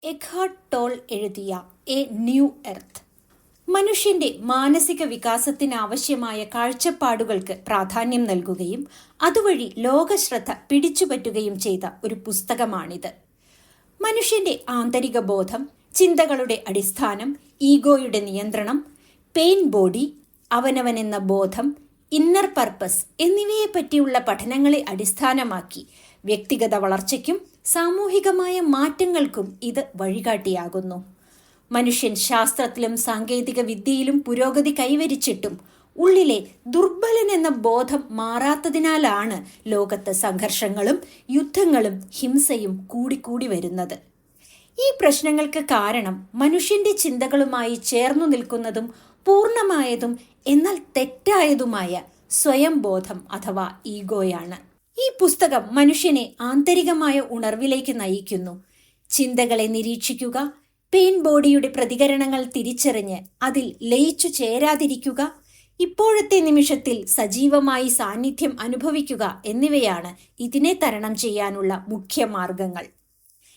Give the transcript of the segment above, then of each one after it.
എഖാർട്ട് toll എഴുതിയ A new earth മനുഷ്യന്റെ മാനസിക വികാസത്തിനാവശ്യമായ കാഴ്ചപ്പാടുകൾക്ക് പ്രാധാന്യം നൽകുകയും അതുവഴി ലോകശ്രദ്ധ പിടിച്ചുപറ്റുകയും ചെയ്ത ഒരു പുസ്തകമാണിത്. മനുഷ്യന്റെ ആന്തരിക ബോധം, ചിന്തകളുടെ അടിസ്ഥാനം, ഈഗോയുടെ നിയന്ത്രണം, പെയിൻ ബോഡി, അവനവനെന്ന ബോധം, ഇന്നർ പർപ്പസ് എന്നിവയെപ്പറ്റിയുള്ള പഠനങ്ങളെ അടിസ്ഥാനമാക്കി വ്യക്തിഗത വളർച്ചയ്ക്കും സാമൂഹികമായ മാറ്റങ്ങൾക്കും ഇത് വഴികാട്ടിയാകുന്നു. മനുഷ്യൻ ശാസ്ത്രത്തിലും സാങ്കേതിക വിദ്യയിലും പുരോഗതി കൈവരിച്ചിട്ടും ഉള്ളിലെ ദുർബലൻ എന്ന ബോധം മാറാത്തതിനാലാണ് ലോകത്ത് സംഘർഷങ്ങളും യുദ്ധങ്ങളും ഹിംസയും കൂടിക്കൂടി വരുന്നത്. ഈ പ്രശ്നങ്ങൾക്ക് കാരണം മനുഷ്യന്റെ ചിന്തകളുമായി ചേർന്നു നിൽക്കുന്നതും പൂർണ്ണമായതും എന്നാൽ തെറ്റായതുമായ സ്വയം ബോധം അഥവാ ഈഗോയാണ്. ഈ പുസ്തകം മനുഷ്യനെ ആന്തരികമായ ഉണർവിലേക്ക് നയിക്കുന്നു. ചിന്തകളെ നിരീക്ഷിക്കുക, പെയിൻ ബോഡിയുടെ പ്രതികരണങ്ങൾ തിരിച്ചറിഞ്ഞ് അതിൽ ലയിച്ചു ചേരാതിരിക്കുക, ഇപ്പോഴത്തെ നിമിഷത്തിൽ സജീവമായി സാന്നിധ്യം അനുഭവിക്കുക എന്നിവയാണ് ഇതിനെ തരണം ചെയ്യാനുള്ള മുഖ്യ മാർഗങ്ങൾ.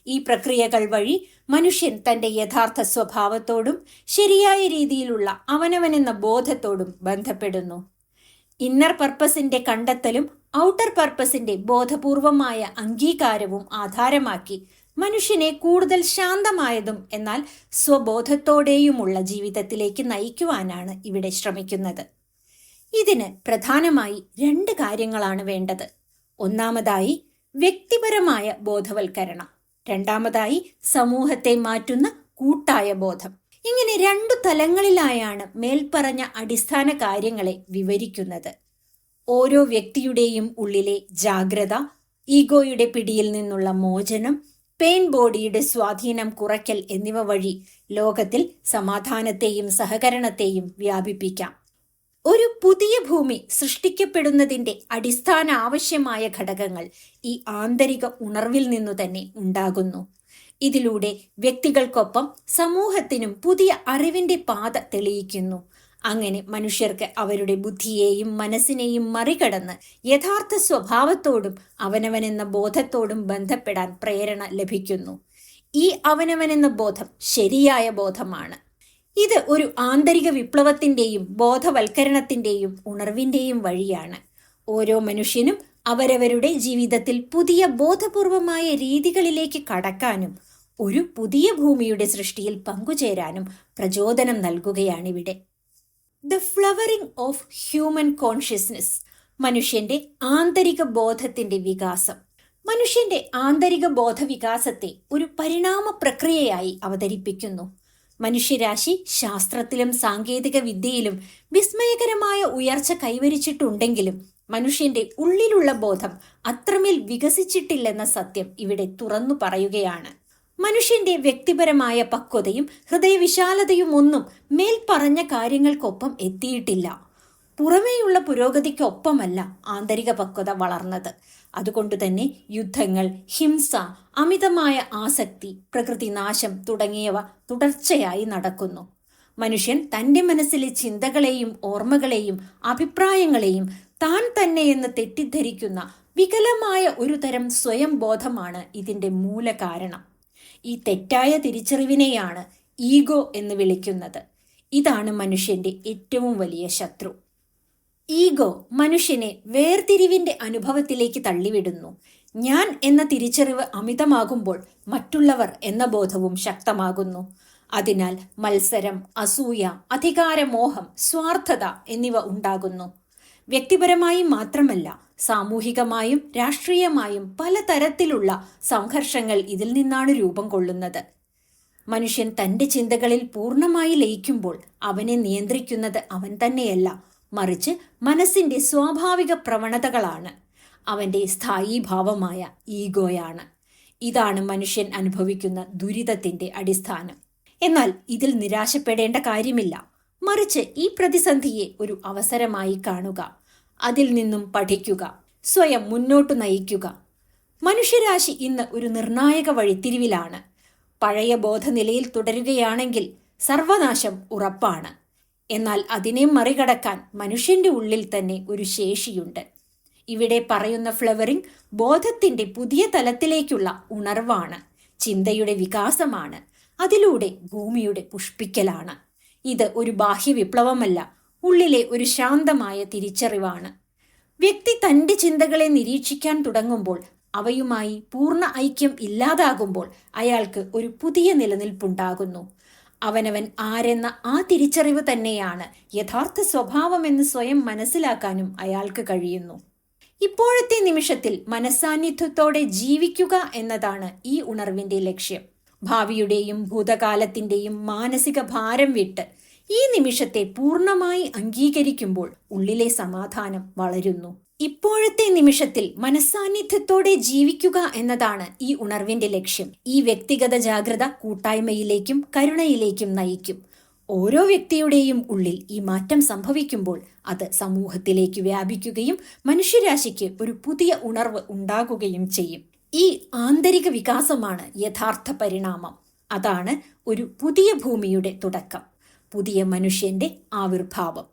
ഈ പ്രക്രിയകൾ വഴി മനുഷ്യൻ തന്റെ യഥാർത്ഥ സ്വഭാവത്തോടും ശരിയായ രീതിയിലുള്ള അവനവനെന്ന ബോധത്തോടും ബന്ധപ്പെടുന്നു. ഇന്നർ പർപ്പസിന്റെ കണ്ടെത്തലും ഔട്ടർ പർപ്പസിന്റെ ബോധപൂർവമായ അംഗീകാരവും ആധാരമാക്കി മനുഷ്യനെ കൂടുതൽ ശാന്തമായതും എന്നാൽ സ്വബോധത്തോടെയുമുള്ള ജീവിതത്തിലേക്ക് നയിക്കുവാനാണ് ഇവിടെ ശ്രമിക്കുന്നത്. ഇതിന് പ്രധാനമായി 2 കാര്യങ്ങളാണ് വേണ്ടത്. ഒന്നാമതായി വ്യക്തിപരമായ ബോധവൽക്കരണം, രണ്ടാമതായി സമൂഹത്തെ മാറ്റുന്ന കൂട്ടായ ബോധം. ഇങ്ങനെ 2 തലങ്ങളിലായാണ് മേൽപ്പറഞ്ഞ അടിസ്ഥാന കാര്യങ്ങളെ വിവരിക്കുന്നത്. ഓരോ വ്യക്തിയുടെയും ഉള്ളിലെ ജാഗ്രത, ഈഗോയുടെ പിടിയിൽ നിന്നുള്ള മോചനം, പെയിൻ ബോഡിയുടെ സ്വാധീനം കുറയ്ക്കൽ എന്നിവ വഴി ലോകത്തിൽ സമാധാനത്തെയും സഹകരണത്തെയും വ്യാപിപ്പിക്കാം. ഒരു പുതിയ ഭൂമി സൃഷ്ടിക്കപ്പെടുന്നതിന്റെ അടിസ്ഥാന ആവശ്യമായ ഘടകങ്ങൾ ഈ ആന്തരിക ഉണർവിൽ നിന്നു തന്നെ ഉണ്ടാകുന്നു. ഇതിലൂടെ വ്യക്തികൾക്കൊപ്പം സമൂഹത്തിനും പുതിയ അറിവിന്റെ പാത തെളിയിക്കുന്നു. അങ്ങനെ മനുഷ്യർക്ക് അവരുടെ ബുദ്ധിയെയും മനസ്സിനെയും മറികടന്ന് യഥാർത്ഥ സ്വഭാവത്തോടും അവനവനെന്ന ബോധത്തോടും ബന്ധപ്പെടാൻ പ്രേരണ ലഭിക്കുന്നു. ഈ അവനവനെന്ന ബോധം ശരിയായ ബോധമാണ്. ഇത് ഒരു ആന്തരിക വിപ്ലവത്തിന്റെയും ബോധവൽക്കരണത്തിന്റെയും ഉണർവിന്റെയും വഴിയാണ്. ഓരോ മനുഷ്യനും അവരവരുടെ ജീവിതത്തിൽ പുതിയ ബോധപൂർവമായ രീതികളിലേക്ക് കടക്കാനും ഒരു പുതിയ ഭൂമിയുടെ സൃഷ്ടിയിൽ പങ്കുചേരാനും പ്രചോദനം നൽകുകയാണിവിടെ. The flowering of human consciousness, മനുഷ്യന്റെ ആന്തരിക ബോധത്തിന്റെ വികാസം. മനുഷ്യന്റെ ആന്തരിക ബോധവികാസത്തെ ഒരു പരിണാമ പ്രക്രിയയായി അവതരിപ്പിക്കുന്നു. മനുഷ്യരാശി ശാസ്ത്രത്തിലും സാങ്കേതിക വിദ്യയിലും വിസ്മയകരമായ ഉയർച്ച കൈവരിച്ചിട്ടുണ്ടെങ്കിലും മനുഷ്യന്റെ ഉള്ളിലുള്ള ബോധം അത്രമേൽ വികസിച്ചിട്ടില്ലെന്ന സത്യം ഇവിടെ തുറന്നു പറയുകയാണ്. മനുഷ്യന്റെ വ്യക്തിപരമായ പക്വതയും ഹൃദയവിശാലതയും ഒന്നും മേൽപ്പറഞ്ഞ കാര്യങ്ങൾക്കൊപ്പം എത്തിയിട്ടില്ല. പുറമേയുള്ള പുരോഗതിക്കൊപ്പമല്ല ആന്തരിക പക്വത വളർന്നത്. അതുകൊണ്ടുതന്നെ യുദ്ധങ്ങൾ, ഹിംസ, അമിതമായ ആസക്തി, പ്രകൃതിനാശം തുടങ്ങിയവ തുടർച്ചയായി നടക്കുന്നു. മനുഷ്യൻ തന്റെ മനസ്സിലെ ചിന്തകളെയും ഓർമ്മകളെയും അഭിപ്രായങ്ങളെയും താൻ തന്നെയെന്ന് തെറ്റിദ്ധരിക്കുന്ന വികലമായ ഒരു തരം സ്വയം ബോധമാണ് ഇതിന്റെ മൂലകാരണം. ഈ തെറ്റായ തിരിച്ചറിവിനെയാണ് ഈഗോ എന്ന് വിളിക്കുന്നത്. ഇതാണ് മനുഷ്യന്റെ ഏറ്റവും വലിയ ശത്രു. ഈഗോ മനുഷ്യനെ വേർതിരിവിന്റെ അനുഭവത്തിലേക്ക് തള്ളിവിടുന്നു. ഞാൻ എന്ന തിരിച്ചറിവ് അമിതമാകുമ്പോൾ മറ്റുള്ളവർ എന്ന ബോധവും ശക്തമാകുന്നു. അതിനാൽ മത്സരം, അസൂയ, അധികാരമോഹം, സ്വാർത്ഥത എന്നിവ ഉണ്ടാകുന്നു. വ്യക്തിപരമായി മാത്രമല്ല, സാമൂഹികമായും രാഷ്ട്രീയമായും പലതരത്തിലുള്ള സംഘർഷങ്ങൾ ഇതിൽ നിന്നാണ് രൂപം കൊള്ളുന്നത്. മനുഷ്യൻ തന്റെ ചിന്തകളിൽ പൂർണ്ണമായി ലയിക്കുമ്പോൾ അവനെ നിയന്ത്രിക്കുന്നത് അവൻ തന്നെയല്ല, മറിച്ച് മനസ്സിന്റെ സ്വാഭാവിക പ്രവണതകളാണ്. അവന്റെ സ്ഥായീഭാവമായ ഈഗോയാണ്. ഇതാണ് മനുഷ്യൻ അനുഭവിക്കുന്ന ദുരിതത്തിന്റെ അടിസ്ഥാനം. എന്നാൽ ഇതിൽ നിരാശപ്പെടേണ്ട കാര്യമില്ല. മറിച്ച് ഈ പ്രതിസന്ധിയെ ഒരു അവസരമായി കാണുക, അതിൽ നിന്നും പഠിക്കുക, സ്വയം മുന്നോട്ടു നയിക്കുക. മനുഷ്യരാശി ഇന്ന് ഒരു നിർണായക വഴിത്തിരിവിലാണ്. പഴയ ബോധനിലയിൽ തുടരുകയാണെങ്കിൽ സർവനാശം ഉറപ്പാണ്. എന്നാൽ അതിനെ മറികടക്കാൻ മനുഷ്യന്റെ ഉള്ളിൽ തന്നെ ഒരു ശേഷിയുണ്ട്. ഇവിടെ പറയുന്ന ഫ്ലവറിംഗ് ബോധത്തിന്റെ പുതിയ തലത്തിലേക്കുള്ള ഉണർവാണ്. ചിന്തയുടെ വികാസമാണ്. അതിലൂടെ ഭൂമിയുടെ പുഷ്പിക്കലാണ്. ഇത് ഒരു ബാഹ്യ വിപ്ലവമല്ല, ഉള്ളിലെ ഒരു ശാന്തമായ തിരിച്ചറിവാണ്. വ്യക്തി തൻ്റെ ചിന്തകളെ നിരീക്ഷിക്കാൻ തുടങ്ങുമ്പോൾ, അവയുമായി പൂർണ്ണ ഐക്യം ഇല്ലാതാകുമ്പോൾ അയാൾക്ക് ഒരു പുതിയ നിലനിൽപ്പുണ്ടാകുന്നു. അവനവൻ ആരെന്ന ആ തിരിച്ചറിവ് തന്നെയാണ് യഥാർത്ഥ സ്വഭാവമെന്ന് സ്വയം മനസ്സിലാക്കാനും അയാൾക്ക് കഴിയുന്നു. ഇപ്പോഴത്തെ നിമിഷത്തിൽ മനസ്സാന്നിധ്യത്തോടെ ജീവിക്കുക എന്നതാണ് ഈ ഉണർവിന്റെ ലക്ഷ്യം. ഭാവിയുടെയും ഭൂതകാലത്തിന്റെയും മാനസിക ഭാരം വിട്ട് ഈ നിമിഷത്തെ പൂർണ്ണമായി അംഗീകരിക്കുമ്പോൾ ഉള്ളിലെ സമാധാനം വളരുന്നു. ഇപ്പോഴത്തെ നിമിഷത്തിൽ മനസ്സാന്നിധ്യത്തോടെ ജീവിക്കുക എന്നതാണ് ഈ ഉണർവിന്റെ ലക്ഷ്യം. ഈ വ്യക്തിഗത ജാഗ്രത കൂട്ടായ്മയിലേക്കും കരുണയിലേക്കും നയിക്കും. ഓരോ വ്യക്തിയുടെയും ഉള്ളിൽ ഈ മാറ്റം സംഭവിക്കുമ്പോൾ അത് സമൂഹത്തിലേക്ക് വ്യാപിക്കുകയും മനുഷ്യരാശിക്ക് ഒരു പുതിയ ഉണർവ് ഉണ്ടാകുകയും ചെയ്യും. ഈ ആന്തരിക വികാസമാണ് യഥാർത്ഥ പരിണാമം. അതാണ് ഒരു പുതിയ ഭൂമിയുടെ തുടക്കം, പുതിയ മനുഷ്യന്റെ ആവിർഭാവം.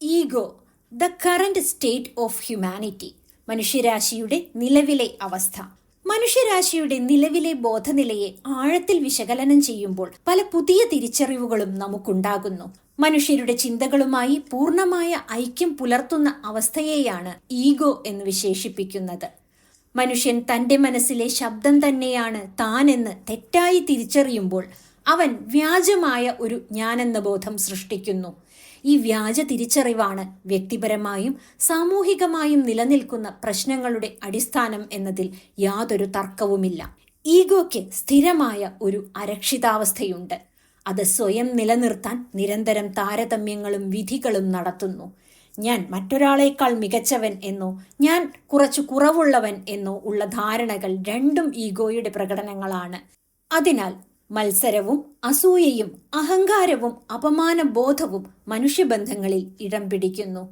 Ego, the current state of humanity. മനുഷ്യരാശിയുടെ നിലവിലെ അവസ്ഥ. മനുഷ്യരാശിയുടെ നിലവിലെ ബോധനിലയെ ആഴത്തിൽ വിശകലനം ചെയ്യുമ്പോൾ പല പുതിയ തിരിച്ചറിവുകളും നമുക്കുണ്ടാകുന്നു. മനുഷ്യരുടെ ചിന്തകളുമായി പൂർണ്ണമായ ഐക്യം പുലർത്തുന്ന അവസ്ഥയെയാണ് ഈഗോ എന്ന് വിശേഷിപ്പിക്കുന്നത്. മനുഷ്യൻ തൻ്റെ മനസ്സിലെ ശബ്ദം തന്നെയാണ് താനെന്ന് തെറ്റായി തിരിച്ചറിയുമ്പോൾ അവൻ വ്യാജമായ ഒരു ഞാനെന്ന ബോധം സൃഷ്ടിക്കുന്നു. ഈ വ്യാജ തിരിച്ചറിവാണ് വ്യക്തിപരമായും സാമൂഹികമായും നിലനിൽക്കുന്ന പ്രശ്നങ്ങളുടെ അടിസ്ഥാനം എന്നതിൽ യാതൊരു തർക്കവുമില്ല. ഈഗോയ്ക്ക് സ്ഥിരമായ ഒരു അരക്ഷിതാവസ്ഥയുണ്ട്. അത് സ്വയം നിലനിർത്താൻ നിരന്തരം താരതമ്യങ്ങളും വിധികളും നടത്തുന്നു. ഞാൻ മറ്റൊരാളേക്കാൾ മികച്ചവൻ എന്നോ ഞാൻ കുറച്ചു കുറവുള്ളവൻ എന്നോ ഉള്ള ധാരണകൾ രണ്ടും ഈഗോയുടെ പ്രകടനങ്ങളാണ്. അതിനാൽ മത്സരവും അസൂയയും അഹങ്കാരവും അപമാനബോധവും മനുഷ്യബന്ധങ്ങളിൽ ഇടം പിടിക്കുന്നു.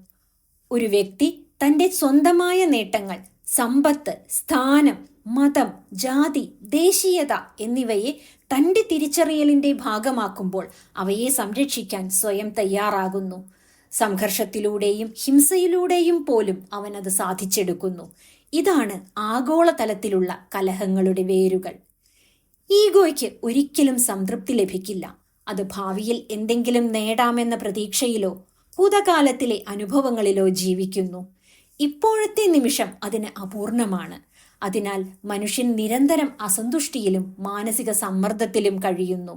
ഒരു വ്യക്തി തൻ്റെ സ്വന്തമായ നേട്ടങ്ങൾ, സമ്പത്ത്, സ്ഥാനം, മതം, ജാതി, ദേശീയത എന്നിവയെ തൻ്റെ തിരിച്ചറിയലിൻ്റെ ഭാഗമാക്കുമ്പോൾ അവയെ സംരക്ഷിക്കാൻ സ്വയം തയ്യാറാകുന്നു. സംഘർഷത്തിലൂടെയും ഹിംസയിലൂടെയും പോലും അവനത് സാധിച്ചെടുക്കുന്നു. ഇതാണ് ആഗോളതലത്തിലുള്ള കലഹങ്ങളുടെ വേരുകൾ. ഈഗോയ്ക്ക് ഒരിക്കലും സംതൃപ്തി ലഭിക്കില്ല. അത് ഭാവിയിൽ എന്തെങ്കിലും നേടാമെന്ന പ്രതീക്ഷയിലോ ഭൂതകാലത്തിലെ അനുഭവങ്ങളിലോ ജീവിക്കുന്നു. ഇപ്പോഴത്തെ നിമിഷം അതിന് അപൂർണമാണ്. അതിനാൽ മനുഷ്യൻ നിരന്തരം അസന്തുഷ്ടിയിലും മാനസിക സമ്മർദ്ദത്തിലും കഴിയുന്നു.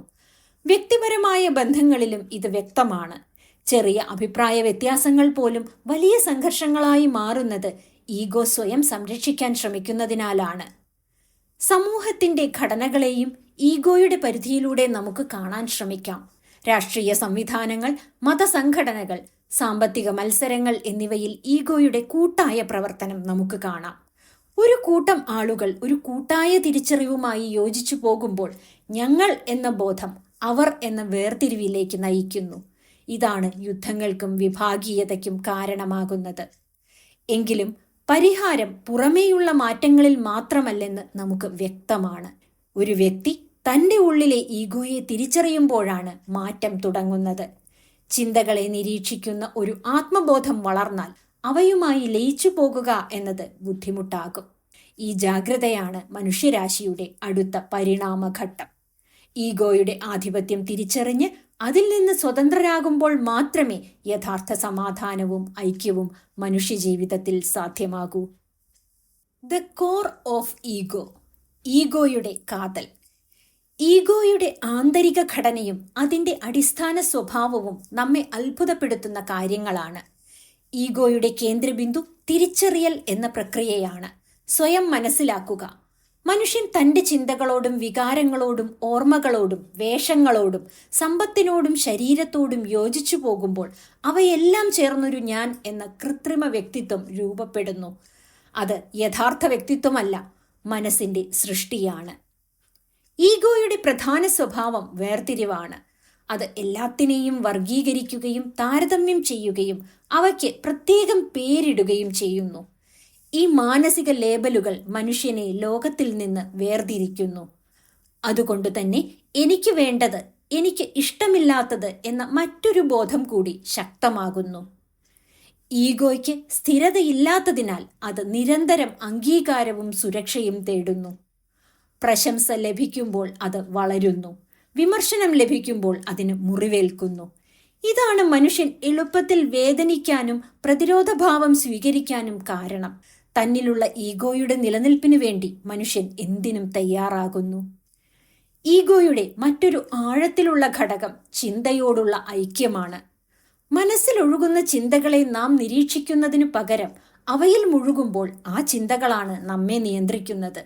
വ്യക്തിപരമായ ബന്ധങ്ങളിലും ഇത് വ്യക്തമാണ്. ചെറിയ അഭിപ്രായ വ്യത്യാസങ്ങൾ പോലും വലിയ സംഘർഷങ്ങളായി മാറുന്നത് ഈഗോ സ്വയം സംരക്ഷിക്കാൻ ശ്രമിക്കുന്നതിനാലാണ്. സമൂഹത്തിന്റെ ഘടനകളെയും ഈഗോയുടെ പരിധിയിലൂടെ നമുക്ക് കാണാൻ ശ്രമിക്കാം. രാഷ്ട്രീയ സംവിധാനങ്ങൾ, മതസംഘടനകൾ, സാമ്പത്തിക മത്സരങ്ങൾ എന്നിവയിൽ ഈഗോയുടെ കൂട്ടായ പ്രവർത്തനം നമുക്ക് കാണാം. ഒരു കൂട്ടം ആളുകൾ ഒരു കൂട്ടായ തിരിച്ചറിവുമായി യോജിച്ചു പോകുമ്പോൾ ഞങ്ങൾ എന്ന ബോധം അവർ എന്ന വേർതിരിവിലേക്ക് നയിക്കുന്നു. ഇതാണ് യുദ്ധങ്ങൾക്കും വിഭാഗീയതയ്ക്കും കാരണമാകുന്നത്. എങ്കിലും പരിഹാരം പുറമേയുള്ള മാറ്റങ്ങളിൽ മാത്രമല്ലെന്ന് നമുക്ക് വ്യക്തമാണ്. ഒരു വ്യക്തി തൻ്റെ ഉള്ളിലെ ഈഗോയെ തിരിച്ചറിയുമ്പോഴാണ് മാറ്റം തുടങ്ങുന്നത്. ചിന്തകളെ നിരീക്ഷിക്കുന്ന ഒരു ആത്മബോധം വളർന്നാൽ അവയുമായി ലയിച്ചു പോകുക എന്നത് ബുദ്ധിമുട്ടാകും. ഈ ജാഗ്രതയാണ് മനുഷ്യരാശിയുടെ അടുത്ത പരിണാമഘട്ടം. ഈഗോയുടെ ആധിപത്യം തിരിച്ചറിഞ്ഞ് അതിൽ നിന്ന് സ്വതന്ത്രരാകുമ്പോൾ മാത്രമേ യഥാർത്ഥ സമാധാനവും ഐക്യവും മനുഷ്യജീവിതത്തിൽ സാധ്യമാകൂ. The core of ego. ഈഗോയുടെ കാതൽ. ഈഗോയുടെ ആന്തരിക ഘടനയും അതിൻ്റെ അടിസ്ഥാന സ്വഭാവവും നമ്മെ അത്ഭുതപ്പെടുത്തുന്ന കാര്യങ്ങളാണ്. ഈഗോയുടെ കേന്ദ്രബിന്ദു തിരിച്ചറിയൽ എന്ന പ്രക്രിയയാണ്. സ്വയം മനസ്സിലാക്കുക. മനുഷ്യൻ തൻ്റെ ചിന്തകളോടും വികാരങ്ങളോടും ഓർമ്മകളോടും വേഷങ്ങളോടും സമ്പത്തിനോടും ശരീരത്തോടും യോജിച്ചു പോകുമ്പോൾ അവയെല്ലാം ചേർന്നൊരു ഞാൻ എന്ന കൃത്രിമ വ്യക്തിത്വം രൂപപ്പെടുന്നു. അത് യഥാർത്ഥ വ്യക്തിത്വമല്ല, മനസ്സിൻ്റെ സൃഷ്ടിയാണ്. ഈഗോയുടെ പ്രധാന സ്വഭാവം വേർതിരിവാണ്. അത് എല്ലാത്തിനെയും വർഗീകരിക്കുകയും താരതമ്യം ചെയ്യുകയും അവയ്ക്ക് പ്രത്യേകം പേരിടുകയും ചെയ്യുന്നു. ഈ മാനസിക ലേബലുകൾ മനുഷ്യനെ ലോകത്തിൽ നിന്ന് വേർതിരിക്കുന്നു. അതുകൊണ്ട് തന്നെ എനിക്ക് വേണ്ടത്, എനിക്ക് ഇഷ്ടമില്ലാത്തത് എന്ന മറ്റൊരു ബോധം കൂടി ശക്തമാകുന്നു. ഈഗോയ്ക്ക് സ്ഥിരതയില്ലാത്തതിനാൽ അത് നിരന്തരം അംഗീകാരവും സുരക്ഷയും തേടുന്നു. പ്രശംസ ലഭിക്കുമ്പോൾ അത് വളരുന്നു, വിമർശനം ലഭിക്കുമ്പോൾ അതിന് മുറിവേൽക്കുന്നു. ഇതാണ് മനുഷ്യൻ എളുപ്പത്തിൽ വേദനിക്കാനും പ്രതിരോധഭാവം സ്വീകരിക്കാനും കാരണം. തന്നിലുള്ള ഈഗോയുടെ നിലനിൽപ്പിനു വേണ്ടി മനുഷ്യൻ എന്തിനും തയ്യാറാകുന്നു. ഈഗോയുടെ മറ്റൊരു ആഴത്തിലുള്ള ഘടകം ചിന്തയോടുള്ള ഐക്യമാണ്. മനസ്സിലൊഴുകുന്ന ചിന്തകളെ നാം നിരീക്ഷിക്കുന്നതിനു പകരം അവയിൽ മുഴുകുമ്പോൾ ആ ചിന്തകളാണ് നമ്മെ നിയന്ത്രിക്കുന്നത്.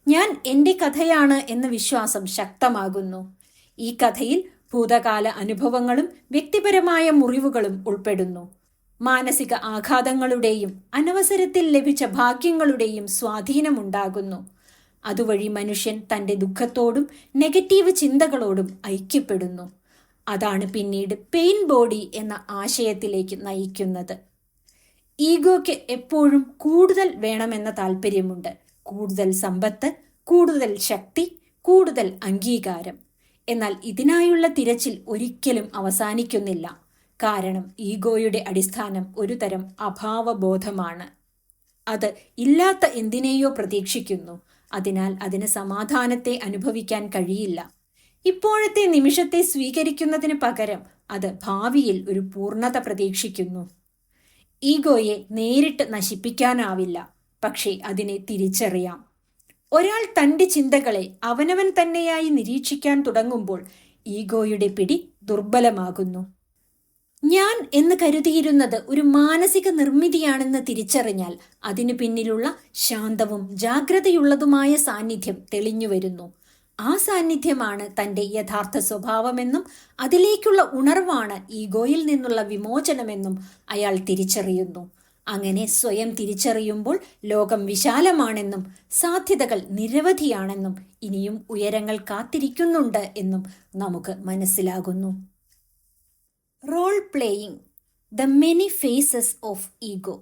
ഞാൻ എൻ്റെ കഥയാണ് എന്ന വിശ്വാസം ശക്തമാകുന്നു. ഈ കഥയിൽ ഭൂതകാല അനുഭവങ്ങളും വ്യക്തിപരമായ മുറിവുകളും ഉൾപ്പെടുന്നു. മാനസിക ആഘാതങ്ങളുടെയും അനവസരത്തിൽ ലഭിച്ച ഭാഗ്യങ്ങളുടെയും സ്വാധീനമുണ്ടാകുന്നു. അതുവഴി മനുഷ്യൻ തൻ്റെ ദുഃഖത്തോടും നെഗറ്റീവ് ചിന്തകളോടും ഐക്യപ്പെടുന്നു. അതാണ് പിന്നീട് പെയിൻ ബോഡി എന്ന ആശയത്തിലേക്ക് നയിക്കുന്നത്. ഈഗോയ്ക്ക് എപ്പോഴും കൂടുതൽ വേണമെന്ന താല്പര്യമുണ്ട്. കൂടുതൽ സമ്പത്ത്, കൂടുതൽ ശക്തി, കൂടുതൽ അംഗീകാരം. എന്നാൽ ഇതിനായുള്ള തിരച്ചിൽ ഒരിക്കലും അവസാനിക്കുന്നില്ല. കാരണം ഈഗോയുടെ അടിസ്ഥാനം ഒരു തരം അഭാവബോധമാണ്. അത് ഇല്ലാത്ത എന്തിനേയോ പ്രതീക്ഷിക്കുന്നു. അതിനാൽ അതിന് സമാധാനത്തെ അനുഭവിക്കാൻ കഴിയില്ല. ഇപ്പോഴത്തെ നിമിഷത്തെ സ്വീകരിക്കുന്നതിന് പകരം അത് ഭാവിയിൽ ഒരു പൂർണ്ണത പ്രതീക്ഷിക്കുന്നു. ഈഗോയെ നേരിട്ട് നശിപ്പിക്കാനാവില്ല, പക്ഷേ അതിനെ തിരിച്ചറിയാം. ഒരാൾ തൻ്റെ ചിന്തകളെ അവനവൻ തന്നെയായി നിരീക്ഷിക്കാൻ തുടങ്ങുമ്പോൾ ഈഗോയുടെ പിടി ദുർബലമാകുന്നു. ഞാൻ എന്ന് കരുതിയിരുന്നത് ഒരു മാനസിക നിർമ്മിതിയാണെന്ന് തിരിച്ചറിഞ്ഞാൽ അതിനു പിന്നിലുള്ള ശാന്തവും ജാഗ്രതയുള്ളതുമായ സാന്നിധ്യം തെളിഞ്ഞു വരുന്നു. ആ സാന്നിധ്യമാണ് തൻ്റെ യഥാർത്ഥ സ്വഭാവമെന്നും അതിലേക്കുള്ള ഉണർവാണ് ഈഗോയിൽ നിന്നുള്ള വിമോചനമെന്നും അയാൾ തിരിച്ചറിയുന്നു. അങ്ങനെ സ്വയം തിരിച്ചറിയുമ്പോൾ ലോകം വിശാലമാണെന്നും സാധ്യതകൾ നിരവധിയാണെന്നും ഇനിയും ഉയരങ്ങൾ കാത്തിരിക്കുന്നുണ്ട് എന്നും നമുക്ക് മനസ്സിലാകുന്നു. Role playing, the many faces of ego.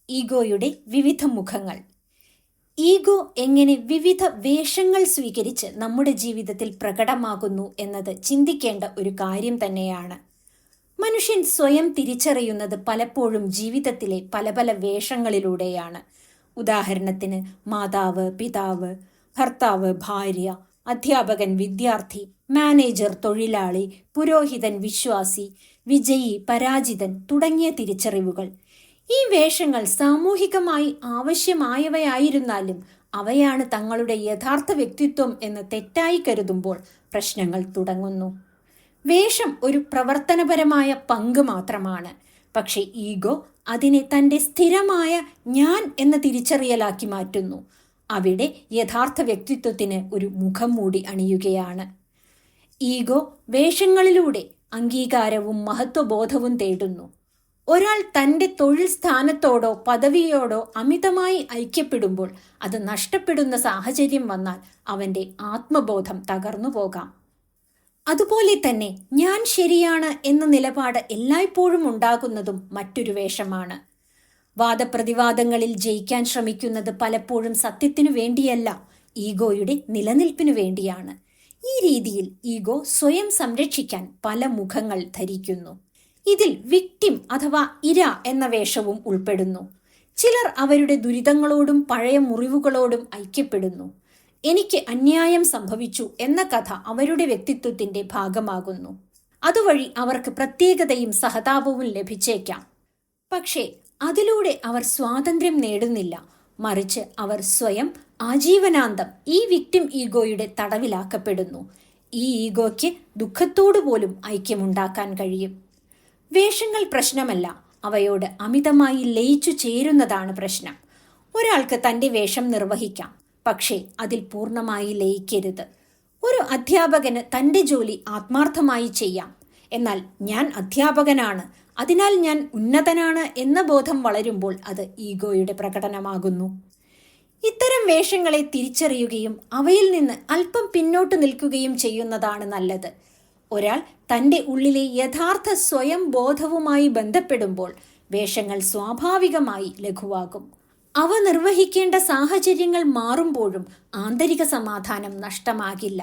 ഈഗോയുടെ വിവിധ മുഖങ്ങൾ. ഈഗോ എങ്ങനെ വിവിധ വേഷങ്ങൾ സ്വീകരിച്ച് നമ്മുടെ ജീവിതത്തിൽ പ്രകടമാകുന്നു എന്നത് ചിന്തിക്കേണ്ട ഒരു കാര്യം തന്നെയാണ്. മനുഷ്യൻ സ്വയം തിരിച്ചറിയുന്നത് പലപ്പോഴും ജീവിതത്തിലെ പല പല വേഷങ്ങളിലൂടെയാണ്. ഉദാഹരണത്തിന് മാതാവ്, പിതാവ്, ഭർത്താവ്, ഭാര്യ, അധ്യാപകൻ, വിദ്യാർത്ഥി, മാനേജർ, തൊഴിലാളി, പുരോഹിതൻ, വിശ്വാസി, വിജയി, പരാജിതൻ തുടങ്ങിയ തിരിച്ചറിവുകൾ. ഈ വേഷങ്ങൾ സാമൂഹികമായി ആവശ്യമായവയായിരുന്നാലും അവയാണ് തങ്ങളുടെ യഥാർത്ഥ വ്യക്തിത്വം എന്ന് തെറ്റായി കരുതുമ്പോൾ പ്രശ്നങ്ങൾ തുടങ്ങുന്നു. വേഷം ഒരു പ്രവർത്തനപരമായ പങ്ക് മാത്രമാണ്. പക്ഷെ ഈഗോ അതിനെ തൻ്റെ സ്ഥിരമായ ഞാൻ എന്ന തിരിച്ചറിയലാക്കി മാറ്റുന്നു. അവിടെ യഥാർത്ഥ വ്യക്തിത്വത്തിന് ഒരു മുഖം മൂടി അണിയുകയാണ്. ഈഗോ വേഷങ്ങളിലൂടെ അംഗീകാരവും മഹത്വബോധവും തേടുന്നു. ഒരാൾ തൻ്റെ തൊഴിൽ സ്ഥാനത്തോടോ പദവിയോടോ അമിതമായി ഐക്യപ്പെടുമ്പോൾ അത് നഷ്ടപ്പെടുന്ന സാഹചര്യം വന്നാൽ അവൻ്റെ ആത്മബോധം തകർന്നു പോകാം. അതുപോലെ തന്നെ ഞാൻ ശരിയാണ് എന്ന നിലപാട് എല്ലായ്പ്പോഴും ഉണ്ടാകുന്നതും മറ്റൊരു വേഷമാണ്. വാദപ്രതിവാദങ്ങളിൽ ജയിക്കാൻ ശ്രമിക്കുന്നത് പലപ്പോഴും സത്യത്തിനു വേണ്ടിയല്ല, ഈഗോയുടെ നിലനിൽപ്പിനു വേണ്ടിയാണ്. ഈ രീതിയിൽ ഈഗോ സ്വയം സംരക്ഷിക്കാൻ പല മുഖങ്ങൾ ധരിക്കുന്നു. ഇതിൽ വിക്ടിം അഥവാ ഇര എന്ന വേഷവും ഉൾപ്പെടുന്നു. ചിലർ അവരുടെ ദുരിതങ്ങളോടും പഴയ മുറിവുകളോടും ഐക്യപ്പെടുന്നു. എനിക്ക് അന്യായം സംഭവിച്ചു എന്ന കഥ അവരുടെ വ്യക്തിത്വത്തിന്റെ ഭാഗമാകുന്നു. അതുവഴി അവർക്ക് പ്രത്യേകതയും സഹതാപവും ലഭിച്ചേക്കാം. പക്ഷേ അതിലൂടെ അവർ സ്വാതന്ത്ര്യം നേടുന്നില്ല. മറിച്ച് അവർ സ്വയം ആജീവനാന്തം ഈ വിക്ടിം ഈഗോയുടെ തടവിലാക്കപ്പെടുന്നു. ഈ ഈഗോയ്ക്ക് ദുഃഖത്തോടു പോലും ഐക്യമുണ്ടാക്കാൻ കഴിയും. വേഷങ്ങൾ പ്രശ്നമല്ല, അവയോട് അമിതമായി ലയിച്ചു ചേരുന്നതാണ് പ്രശ്നം. ഒരാൾക്ക് തൻ്റെ വേഷം നിർവഹിക്കാം, പക്ഷേ അതിൽ പൂർണ്ണമായി ലയിക്കരുത്. ഒരു അധ്യാപകന് തൻ്റെ ജോലി ആത്മാർത്ഥമായി ചെയ്യാം. എന്നാൽ ഞാൻ അധ്യാപകനാണ്, അതിനാൽ ഞാൻ ഉന്നതനാണ് എന്ന ബോധം വളരുമ്പോൾ അത് ഈഗോയുടെ പ്രകടനമാകുന്നു. ഇത്തരം വേഷങ്ങളെ തിരിച്ചറിയുകയും അവയിൽ നിന്ന് അല്പം പിന്നോട്ട് നിൽക്കുകയും ചെയ്യുന്നതാണ് നല്ലത്. ഒരാൾ തൻ്റെ ഉള്ളിലെ യഥാർത്ഥ സ്വയം ബോധവുമായി ബന്ധപ്പെടുമ്പോൾ വേഷങ്ങൾ സ്വാഭാവികമായി ലഘുവാകും. അവ നിർവഹിക്കേണ്ട സാഹചര്യങ്ങൾ മാറുമ്പോഴും ആന്തരിക സമാധാനം നഷ്ടമാകില്ല.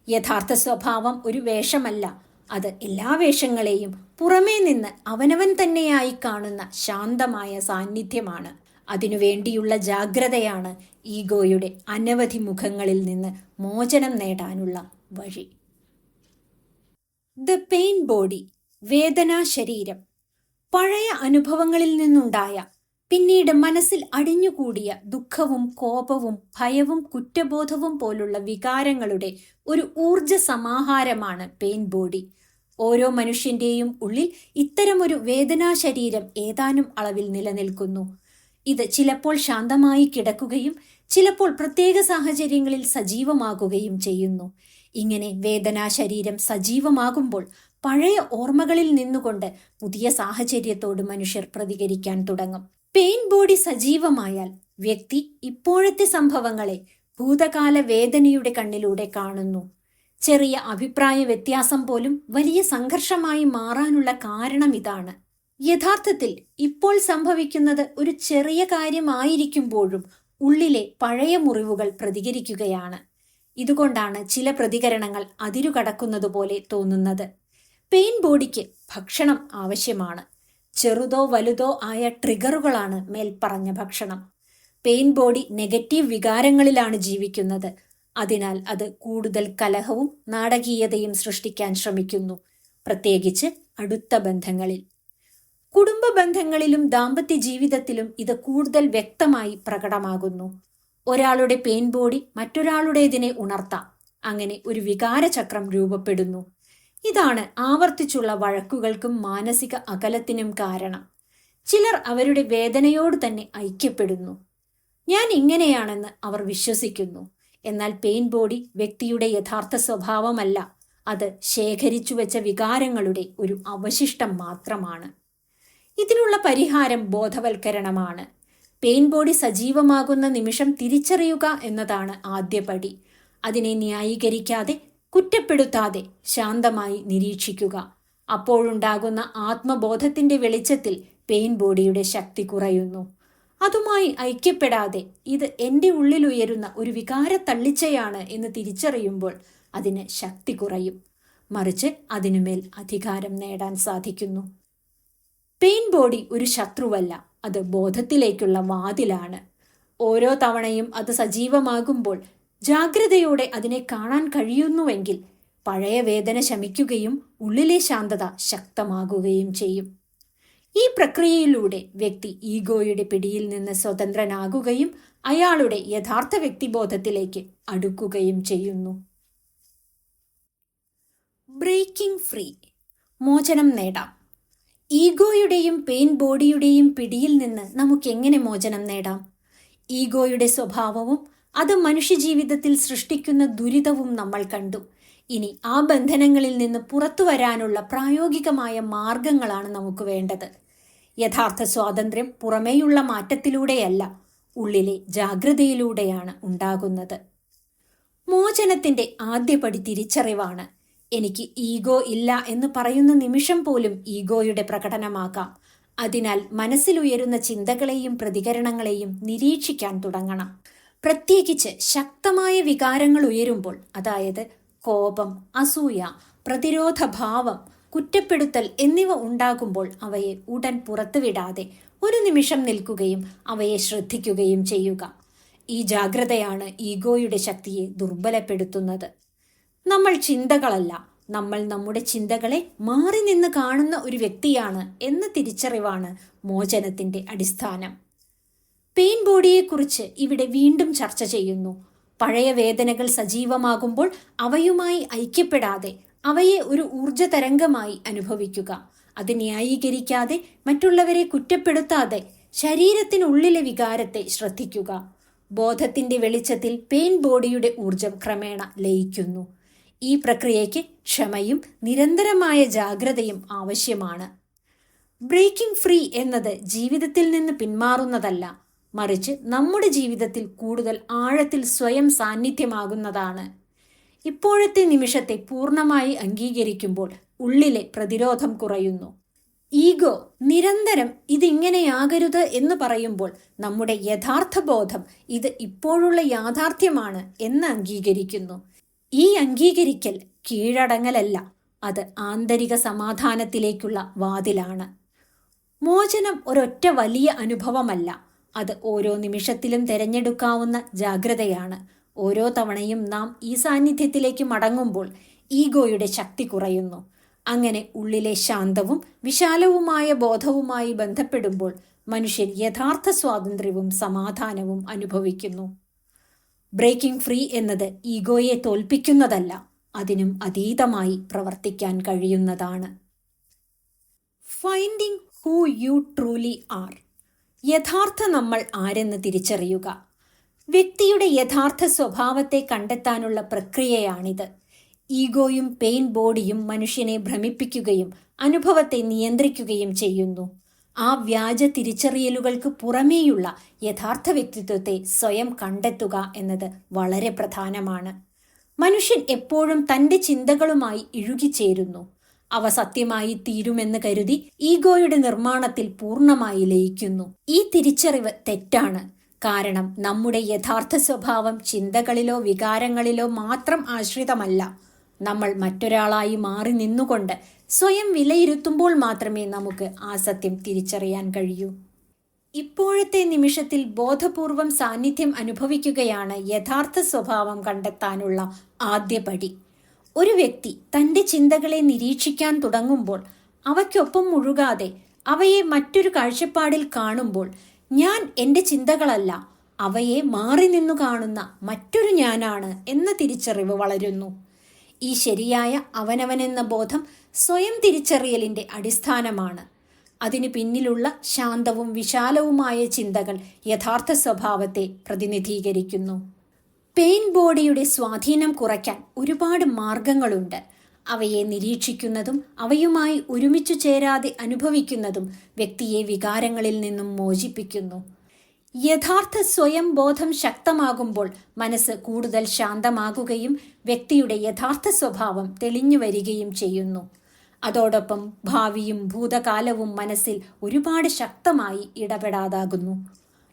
യഥാർത്ഥ സ്വഭാവം ഒരു വേഷമല്ല, അത് എല്ലാ വേഷങ്ങളെയും പുറമേ നിന്ന് അവനവൻ തന്നെയായി കാണുന്ന ശാന്തമായ സാന്നിധ്യമാണ്. അതിനുവേണ്ടിയുള്ള ജാഗ്രതയാണ് ഈഗോയുടെ അനവധി മുഖങ്ങളിൽ നിന്ന് മോചനം നേടാനുള്ള വഴി. ദ പെയിൻ ബോഡി, വേദനാ ശരീരം. പഴയ അനുഭവങ്ങളിൽ നിന്നുണ്ടായ, പിന്നീട് മനസ്സിൽ അടിഞ്ഞുകൂടിയ ദുഃഖവും കോപവും ഭയവും കുറ്റബോധവും പോലുള്ള വികാരങ്ങളുടെ ഒരു ഊർജ സമാഹാരമാണ് പെയിൻ ബോഡി. ഓരോ മനുഷ്യന്റെയും ഉള്ളിൽ ഇത്തരമൊരു വേദനാ ശരീരം ഏതാനും അളവിൽ നിലനിൽക്കുന്നു. ഇത് ചിലപ്പോൾ ശാന്തമായി കിടക്കുകയും ചിലപ്പോൾ പ്രത്യേക സാഹചര്യങ്ങളിൽ സജീവമാകുകയും ചെയ്യുന്നു. ഇങ്ങനെ വേദനാ ശരീരം സജീവമാകുമ്പോൾ പഴയ ഓർമ്മകളിൽ നിന്നുകൊണ്ട് പുതിയ സാഹചര്യത്തോട് മനുഷ്യർ പ്രതികരിക്കാൻ തുടങ്ങും. പെയിൻ ബോഡി സജീവമായാൽ വ്യക്തി ഇപ്പോഴത്തെ സംഭവങ്ങളെ ഭൂതകാല വേദനയുടെ കണ്ണിലൂടെ കാണുന്നു. ചെറിയ അഭിപ്രായ വ്യത്യാസം പോലും വലിയ സംഘർഷമായി മാറാനുള്ള കാരണം ഇതാണ്. യഥാർത്ഥത്തിൽ ഇപ്പോൾ സംഭവിക്കുന്നത് ഒരു ചെറിയ കാര്യമായിരിക്കുമ്പോഴും ഉള്ളിലെ പഴയ മുറിവുകൾ പ്രതികരിക്കുകയാണ്. ഇതുകൊണ്ടാണ് ചില പ്രതികരണങ്ങൾ അതിരുകടക്കുന്നതുപോലെ തോന്നുന്നത്. പെയിൻ ബോഡിക്ക് ഭക്ഷണം ആവശ്യമാണ്. ചെറുതോ വലുതോ ആയ ട്രിഗറുകളാണ് മേൽപ്പറഞ്ഞ ഭക്ഷണം. പെയിൻ ബോഡി നെഗറ്റീവ് വികാരങ്ങളിലാണ് ജീവിക്കുന്നത്. അതിനാൽ അത് കൂടുതൽ കലഹവും നാടകീയതയും സൃഷ്ടിക്കാൻ ശ്രമിക്കുന്നു, പ്രത്യേകിച്ച് അടുത്ത ബന്ധങ്ങളിൽ. കുടുംബ ബന്ധങ്ങളിലും ദാമ്പത്യ ജീവിതത്തിലും ഇത് കൂടുതൽ വ്യക്തമായി പ്രകടമാകുന്നു. ഒരാളുടെ പെയിൻ ബോഡി മറ്റൊരാളുടേതിനെ ഉണർത്താം. അങ്ങനെ ഒരു വികാരചക്രം രൂപപ്പെടുന്നു. ഇതാണ് ആവർത്തിച്ചുള്ള വഴക്കുകൾക്കും മാനസിക അകലത്തിനും കാരണം. ചിലർ അവരുടെ വേദനയോട് തന്നെ ഐക്യപ്പെടുന്നു. ഞാൻ ഇങ്ങനെയാണെന്ന് അവർ വിശ്വസിക്കുന്നു. എന്നാൽ പെയിൻ ബോഡി വ്യക്തിയുടെ യഥാർത്ഥ സ്വഭാവമല്ല, അത് ശേഖരിച്ചു വെച്ച വികാരങ്ങളുടെ ഒരു അവശിഷ്ടം മാത്രമാണ്. ഇതിനുള്ള പരിഹാരം ബോധവൽക്കരണമാണ്. പെയിൻ ബോഡി സജീവമാകുന്ന നിമിഷം തിരിച്ചറിയുക എന്നതാണ് ആദ്യപടി. അതിനെ ന്യായീകരിക്കാതെ, കുറ്റപ്പെടുത്താതെ ശാന്തമായി നിരീക്ഷിക്കുക. അപ്പോഴുണ്ടാകുന്ന ആത്മബോധത്തിന്റെ വെളിച്ചത്തിൽ പെയിൻ ബോഡിയുടെ ശക്തി കുറയുന്നു. അതുമായി ഐക്യപ്പെടാതെ ഇത് എൻ്റെ ഉള്ളിലുയരുന്ന ഒരു വികാര തള്ളിച്ചയാണ് എന്ന് തിരിച്ചറിയുമ്പോൾ അതിന് ശക്തി കുറയും. മറിച്ച് അതിനുമേൽ അധികാരം നേടാൻ സാധിക്കുന്നു. പെയിൻ ബോഡി ഒരു ശത്രുവല്ല, അത് ബോധത്തിലേക്കുള്ള വാതിലാണ്. ഓരോ തവണയും അത് സജീവമാകുമ്പോൾ ജാഗ്രതയോടെ അതിനെ കാണാൻ കഴിയുന്നുവെങ്കിൽ പഴയ വേദന ശമിക്കുകയും ഉള്ളിലെ ശാന്തത ശക്തമാകുകയും ചെയ്യും. ഈ പ്രക്രിയയിലൂടെ വ്യക്തി ഈഗോയുടെ പിടിയിൽ നിന്ന് സ്വതന്ത്രനാകുകയും അയാളുടെ യഥാർത്ഥ വ്യക്തിബോധത്തിലേക്ക് അടുക്കുകയും ചെയ്യുന്നു. ബ്രേക്കിംഗ് ഫ്രീ, മോചനം നേടാം. ഈഗോയുടെയും പെയിൻ ബോഡിയുടെയും പിടിയിൽ നിന്ന് നമുക്ക് എങ്ങനെ മോചനം നേടാം? ഈഗോയുടെ സ്വഭാവവും അത് മനുഷ്യജീവിതത്തിൽ സൃഷ്ടിക്കുന്ന ദുരിതവും നമ്മൾ കണ്ടു. ഇനി ആ ബന്ധനങ്ങളിൽ നിന്ന് പുറത്തു വരാനുള്ള പ്രായോഗികമായ മാർഗങ്ങളാണ് നമുക്ക് വേണ്ടത്. യഥാർത്ഥ സ്വാതന്ത്ര്യം പുറമേയുള്ള മാറ്റത്തിലൂടെയല്ല, ഉള്ളിലെ ജാഗ്രതയിലൂടെയാണ് ഉണ്ടാകുന്നത്. മോചനത്തിന്റെ ആദ്യപടി തിരിച്ചറിവാണ്. എനിക്ക് ഈഗോ ഇല്ല എന്ന് പറയുന്ന നിമിഷം പോലും ഈഗോയുടെ പ്രകടനമാകാം. അതിനാൽ മനസ്സിലുയരുന്ന ചിന്തകളെയും പ്രതികരണങ്ങളെയും നിരീക്ഷിക്കാൻ തുടങ്ങണം. പ്രത്യേകിച്ച് ശക്തമായ വികാരങ്ങൾ ഉയരുമ്പോൾ, അതായത് കോപം, അസൂയ, പ്രതിരോധഭാവം, കുറ്റപ്പെടുത്തൽ എന്നിവ ഉണ്ടാകുമ്പോൾ അവയെ ഉടൻ പുറത്തുവിടാതെ ഒരു നിമിഷം നിൽക്കുകയും അവയെ ശ്രദ്ധിക്കുകയും ചെയ്യുക. ഈ ജാഗ്രതയാണ് ഈഗോയുടെ ശക്തിയെ ദുർബലപ്പെടുത്തുന്നത്. നമ്മൾ ചിന്തകളല്ല, നമ്മൾ നമ്മുടെ ചിന്തകളെ മാറി നിന്ന് കാണുന്ന ഒരു വ്യക്തിയാണ് എന്ന തിരിച്ചറിവാണ് മോചനത്തിന്റെ അടിസ്ഥാനം. പെയിൻ ബോഡിയെക്കുറിച്ച് ഇവിടെ വീണ്ടും ചർച്ച ചെയ്യുന്നു. പഴയ വേദനകൾ സജീവമാകുമ്പോൾ അവയുമായി ഐക്യപ്പെടാതെ അവയെ ഒരു ഊർജ തരംഗമായി അനുഭവിക്കുക. അത് ന്യായീകരിക്കാതെ, മറ്റുള്ളവരെ കുറ്റപ്പെടുത്താതെ ശരീരത്തിനുള്ളിലെ വികാരത്തെ ശ്രദ്ധിക്കുക. ബോധത്തിന്റെ വെളിച്ചത്തിൽ പെയിൻ ബോഡിയുടെ ഊർജം ക്രമേണ ലയിക്കുന്നു. ഈ പ്രക്രിയയ്ക്ക് ക്ഷമയും നിരന്തരമായ ജാഗ്രതയും ആവശ്യമാണ്. ബ്രേക്കിംഗ് ഫ്രീ എന്നത് ജീവിതത്തിൽ നിന്ന് പിന്മാറുന്നതല്ല, മറിച്ച് നമ്മുടെ ജീവിതത്തിൽ കൂടുതൽ ആഴത്തിൽ സ്വയം സാന്നിധ്യമാകുന്നതാണ്. ഇപ്പോഴത്തെ നിമിഷത്തെ പൂർണ്ണമായി അംഗീകരിക്കുമ്പോൾ ഉള്ളിലെ പ്രതിരോധം കുറയുന്നു. ഈഗോ നിരന്തരം ഇതിങ്ങനെയാകരുത് എന്ന് പറയുമ്പോൾ നമ്മുടെ യഥാർത്ഥ ബോധം ഇത് ഇപ്പോഴുള്ള യാഥാർത്ഥ്യമാണ് എന്ന് അംഗീകരിക്കുന്നു. ഈ അംഗീകരിക്കൽ കീഴടങ്ങലല്ല, അത് ആന്തരിക സമാധാനത്തിലേക്കുള്ള വാതിലാണ്. മോചനം ഒരൊറ്റ വലിയ അനുഭവമല്ല, അത് ഓരോ നിമിഷത്തിലും തിരഞ്ഞെടുക്കാവുന്ന ജാഗ്രതയാണ്. ഓരോ തവണയും നാം ഈ സാന്നിധ്യത്തിലേക്ക് മടങ്ങുമ്പോൾ ഈഗോയുടെ ശക്തി കുറയുന്നു. അങ്ങനെ ഉള്ളിലെ ശാന്തവും വിശാലവുമായ ബോധവുമായി ബന്ധപ്പെടുമ്പോൾ മനുഷ്യൻ യഥാർത്ഥ സ്വാതന്ത്ര്യവും സമാധാനവും അനുഭവിക്കുന്നു. ബ്രേക്കിംഗ് ഫ്രീ എന്നത് ഈഗോയെ തോൽപ്പിക്കുന്നതല്ല, അതിനും അതീതമായി പ്രവർത്തിക്കാൻ കഴിയുന്നതാണ്. Finding who you truly are. യഥാർത്ഥ നമ്മൾ ആരെന്ന് തിരിച്ചറിയുക. വ്യക്തിയുടെ യഥാർത്ഥ സ്വഭാവത്തെ കണ്ടെത്താനുള്ള പ്രക്രിയയാണിത്. ഈഗോയും പെയിൻ ബോഡിയും മനുഷ്യനെ ഭ്രമിപ്പിക്കുകയും അനുഭവത്തെ നിയന്ത്രിക്കുകയും ചെയ്യുന്നു. ആ വ്യാജ തിരിച്ചറിയലുകൾക്ക് പുറമേയുള്ള യഥാർത്ഥ വ്യക്തിത്വത്തെ സ്വയം കണ്ടെത്തുക എന്നത് വളരെ പ്രധാനമാണ്. മനുഷ്യൻ എപ്പോഴും തൻ്റെ ചിന്തകളുമായി ഇഴുകിച്ചേരുന്നു. അവ സത്യമായി തീരുമെന്ന് കരുതി ഈഗോയുടെ നിർമ്മാണത്തിൽ പൂർണ്ണമായി ലയിക്കുന്നു. ഈ തിരിച്ചറിവ് തെറ്റാണ്. കാരണം നമ്മുടെ യഥാർത്ഥ സ്വഭാവം ചിന്തകളിലോ വികാരങ്ങളിലോ മാത്രം ആശ്രിതമല്ല. നമ്മൾ മറ്റൊരാളായി മാറി നിന്നുകൊണ്ട് സ്വയം വിലയിരുത്തുമ്പോൾ മാത്രമേ നമുക്ക് ആ സത്യം തിരിച്ചറിയാൻ കഴിയൂ. ഇപ്പോഴത്തെ നിമിഷത്തിൽ ബോധപൂർവം സാന്നിധ്യം അനുഭവിക്കുകയാണ് യഥാർത്ഥ സ്വഭാവം കണ്ടെത്താനുള്ള ആദ്യ പടി. ഒരു വ്യക്തി തൻ്റെ ചിന്തകളെ നിരീക്ഷിക്കാൻ തുടങ്ങുമ്പോൾ, അവയ്ക്കൊപ്പം മുഴുകാതെ അവയെ മറ്റൊരു കാഴ്ചപ്പാടിൽ കാണുമ്പോൾ, ഞാൻ എൻ്റെ ചിന്തകളല്ല, അവയെ മാറി നിന്നു കാണുന്ന മറ്റൊരു ഞാനാണ് എന്ന തിരിച്ചറിവ് വളരുന്നു. ഈ ശരിയായ അവനവനെന്ന ബോധം സ്വയം തിരിച്ചറിയലിൻ്റെ അടിസ്ഥാനമാണ്. അതിനു പിന്നിലുള്ള ശാന്തവും വിശാലവുമായ ചിന്തകൾ യഥാർത്ഥ സ്വഭാവത്തെ പ്രതിനിധീകരിക്കുന്നു. പെയിൻ ബോഡിയുടെ സ്വാധീനം കുറയ്ക്കാൻ ഒരുപാട് മാർഗങ്ങളുണ്ട്. അവയെ നിരീക്ഷിക്കുന്നതും അവയുമായി ഒരുമിച്ചു ചേരാതെ അനുഭവിക്കുന്നതും വ്യക്തിയെ വികാരങ്ങളിൽ നിന്നും മോചിപ്പിക്കുന്നു. യഥാർത്ഥ സ്വയം ബോധം ശക്തമാകുമ്പോൾ മനസ്സ് കൂടുതൽ ശാന്തമാകുകയും വ്യക്തിയുടെ യഥാർത്ഥ സ്വഭാവം തെളിഞ്ഞു വരികയും ചെയ്യുന്നു. അതോടൊപ്പം ഭാവിയും ഭൂതകാലവും മനസ്സിൽ ഒരുപാട് ശക്തമായി ഇടപെടാതാകുന്നു.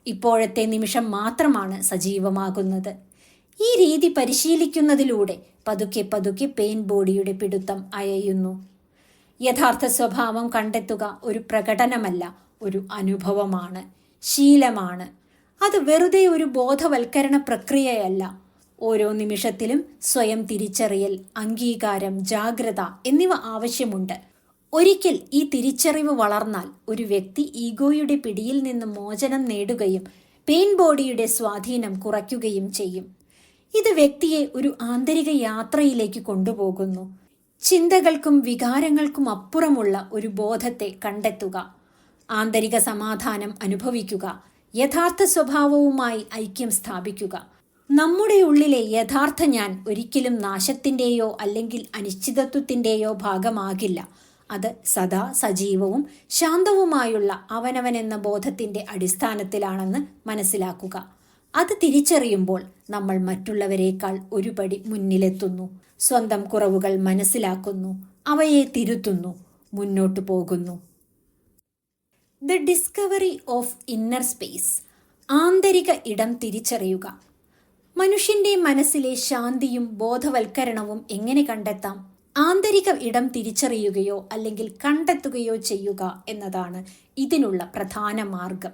ഇപ്പോഴത്തെ നിമിഷം മാത്രമാണ് സജീവമാകുന്നത്. ഈ രീതി പരിശീലിക്കുന്നതിലൂടെ പതുക്കെ പതുക്കെ പെയിൻ ബോഡിയുടെ പിടുത്തം അയയുന്നു. യഥാർത്ഥ സ്വഭാവം കണ്ടെത്തുക ഒരു പ്രകടനമല്ല, ഒരു അനുഭവമാണ്, ശീലമാണ്. അത് വെറുതെ ഒരു ബോധവൽക്കരണ പ്രക്രിയയല്ല. ഓരോ നിമിഷത്തിലും സ്വയം തിരിച്ചറിയൽ, അംഗീകാരം, ജാഗ്രത എന്നിവ ആവശ്യമുണ്ട്. ഒരിക്കൽ ഈ തിരിച്ചറിവ് വളർന്നാൽ ഒരു വ്യക്തി ഈഗോയുടെ പിടിയിൽ നിന്ന് മോചനം നേടുകയും പെയിൻ ബോഡിയുടെ സ്വാധീനം കുറയ്ക്കുകയും ചെയ്യും. ഇത് വ്യക്തിയെ ഒരു ആന്തരിക യാത്രയിലേക്ക് കൊണ്ടുപോകുന്നു. ചിന്തകൾക്കും വികാരങ്ങൾക്കും അപ്പുറമുള്ള ഒരു ബോധത്തെ കണ്ടെത്തുക, ആന്തരിക സമാധാനം അനുഭവിക്കുക, യഥാർത്ഥ സ്വഭാവവുമായി ഐക്യം സ്ഥാപിക്കുക. നമ്മുടെ ഉള്ളിലെ യഥാർത്ഥ ഞാൻ ഒരിക്കലും നാശത്തിൻ്റെയോ അല്ലെങ്കിൽ അനിശ്ചിതത്വത്തിൻ്റെയോ ഭാഗമാകില്ല. അത് സദാ സജീവവും ശാന്തവുമായുള്ള അവനവനെന്ന ബോധത്തിൻ്റെ അടിസ്ഥാനത്തിലാണെന്ന് മനസ്സിലാക്കുക. അത് തിരിച്ചറിയുമ്പോൾ നമ്മൾ മറ്റുള്ളവരെക്കാൾ ഒരുപടി മുന്നിലെത്തുന്നു. സ്വന്തം കുറവുകൾ മനസ്സിലാക്കുന്നു, അവയെ തിരുത്തുന്നു, മുന്നോട്ടു പോകുന്നു. The discovery of inner space. ആന്തരിക ഇടം തിരിച്ചറിയുക. മനുഷ്യന്റെ മനസ്സിലെ ശാന്തിയും ബോധവൽക്കരണവും എങ്ങനെ കണ്ടെത്താം? ആന്തരിക ഇടം തിരിച്ചറിയുകയോ അല്ലെങ്കിൽ കണ്ടെത്തുകയോ ചെയ്യുക എന്നതാണ് ഇതിനുള്ള പ്രധാന മാർഗം.